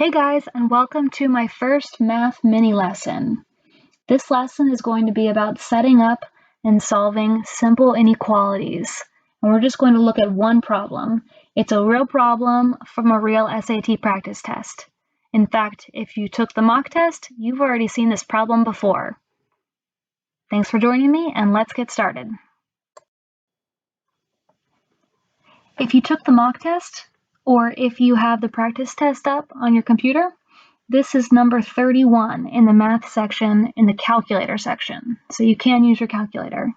Hey guys, and welcome to my first math mini lesson. This lesson is going to be about setting up and solving simple inequalities. And we're just going to look at one problem. It's a real problem from a real SAT practice test. In fact, if you took the mock test, you've already seen this problem before. Thanks for joining me, and let's get started. If you took the mock test, or if you have the practice test up on your computer, this is number 31 in the math section in the calculator section, so you can use your calculator.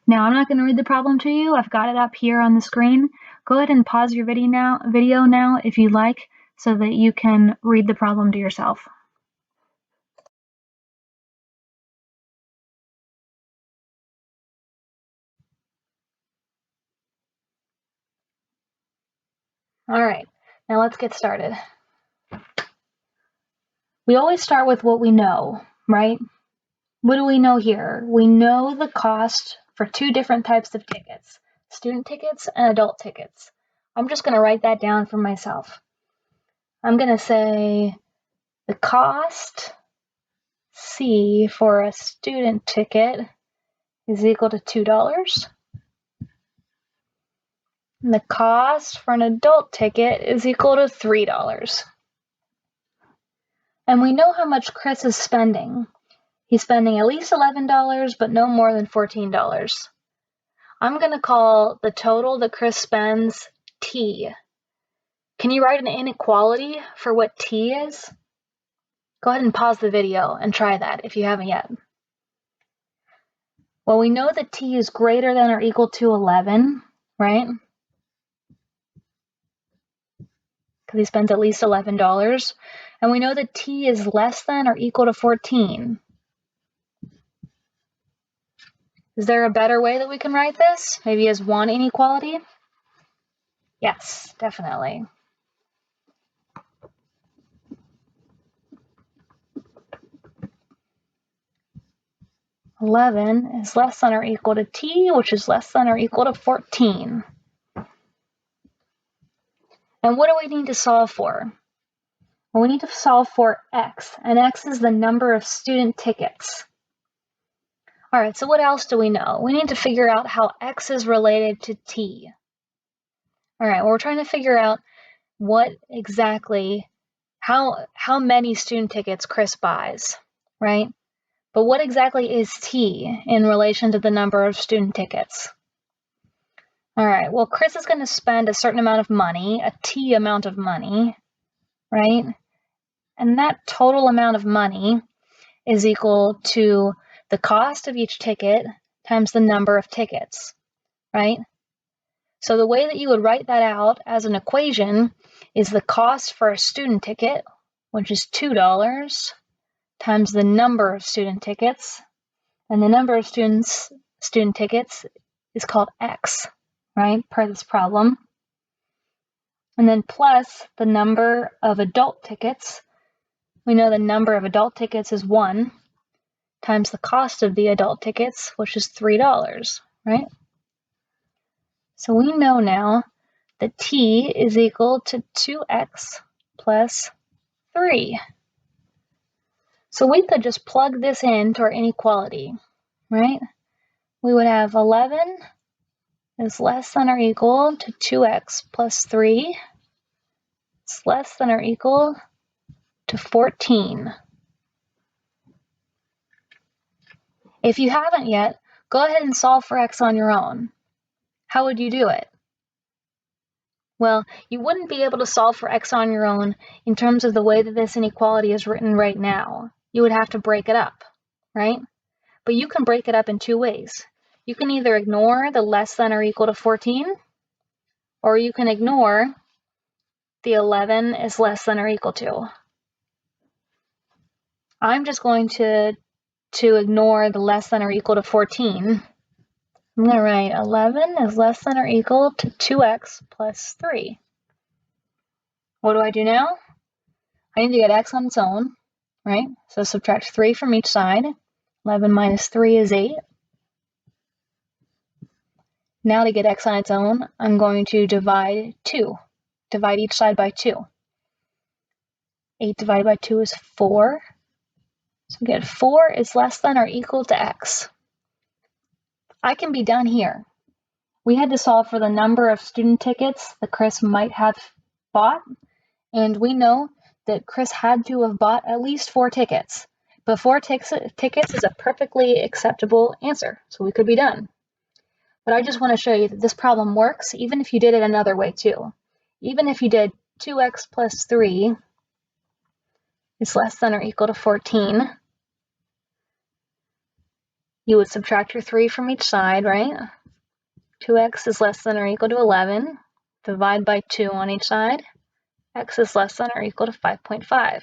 Now, I'm not going to read the problem to you. I've got it up here on the screen. Go ahead and pause your video now if you'd like, so that you can read the problem to yourself. All right, now let's get started. We always start with what we know, right? What do we know here? We know the cost for two different types of tickets, student tickets and adult tickets. I'm just going to write that down for myself. I'm going to say the cost C for a student ticket is equal to $2. And the cost for an adult ticket is equal to $3. And we know how much Chris is spending. He's spending at least $11, but no more than $14. I'm going to call the total that Chris spends T. Can you write an inequality for what T is? Go ahead and pause the video and try that if you haven't yet. Well, we know that T is greater than or equal to 11, right? Because he spends at least $11. And we know that T is less than or equal to 14. Is there a better way that we can write this? Maybe as one inequality? Yes, definitely. $11 is less than or equal to T, which is less than or equal to 14. And what do we need to solve for? Well, we need to solve for X, and X is the number of student tickets. All right, so what else do we know? We need to figure out how X is related to T. All right, well, we're trying to figure out what exactly, how many student tickets Chris buys, right? But what exactly is T in relation to the number of student tickets? All right, well, Chris is going to spend a certain amount of money, a T amount of money, right? And that total amount of money is equal to the cost of each ticket times the number of tickets, right? So the way that you would write that out as an equation is the cost for a student ticket, which is $2, times the number of student tickets, and the number of student tickets is called X, right, per this problem. And then plus the number of adult tickets. We know the number of adult tickets is 1 times the cost of the adult tickets, which is $3, right? So we know now that T is equal to 2X plus 3. So we could just plug this into our inequality, right? We would have 11 is less than or equal to 2X plus 3. It's less than or equal to 14. If you haven't yet, go ahead and solve for X on your own. How would you do it? Well, you wouldn't be able to solve for X on your own in terms of the way that this inequality is written right now. You would have to break it up, right? But you can break it up in two ways. You can either ignore the less than or equal to 14, or you can ignore the 11 is less than or equal to. I'm just going to ignore the less than or equal to 14. I'm going to write 11 is less than or equal to 2X plus 3. What do I do now? I need to get X on its own, right? So subtract 3 from each side. 11 minus 3 is 8. Now to get X on its own, I'm going to divide each side by 2. 8 divided by 2 is 4. So again, 4 is less than or equal to x. I can be done here. We had to solve for the number of student tickets that Chris might have bought, and we know that Chris had to have bought at least 4 tickets. But 4 tickets is a perfectly acceptable answer, so we could be done. But I just want to show you that this problem works even if you did it another way too. Even if you did 2x plus 3 is less than or equal to 14, you would subtract your 3 from each side, right? 2x is less than or equal to 11. Divide by 2 on each side. X is less than or equal to 5.5.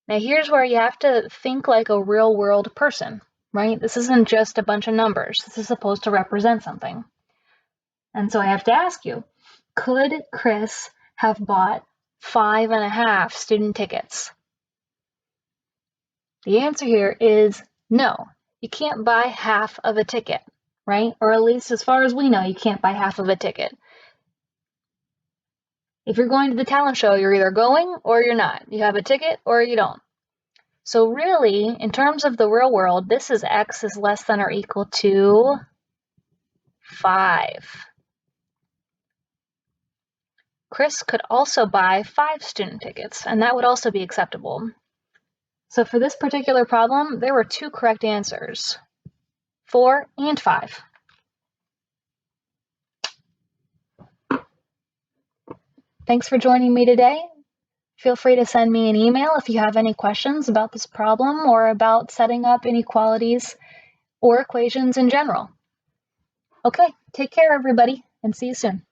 Now here's where you have to think like a real world person, right? This isn't just a bunch of numbers. This is supposed to represent something. And so I have to ask you, could Chris have bought 5.5 student tickets? The answer here is no. You can't buy half of a ticket, right? Or at least as far as we know, you can't buy half of a ticket. If you're going to the talent show, you're either going or you're not. You have a ticket or you don't. So really, in terms of the real world, this is x is less than or equal to 5. Chris could also buy 5 student tickets, and that would also be acceptable. So for this particular problem, there were 2 correct answers, 4 and 5. Thanks for joining me today. Feel free to send me an email if you have any questions about this problem or about setting up inequalities or equations in general. Okay, take care everybody, and see you soon.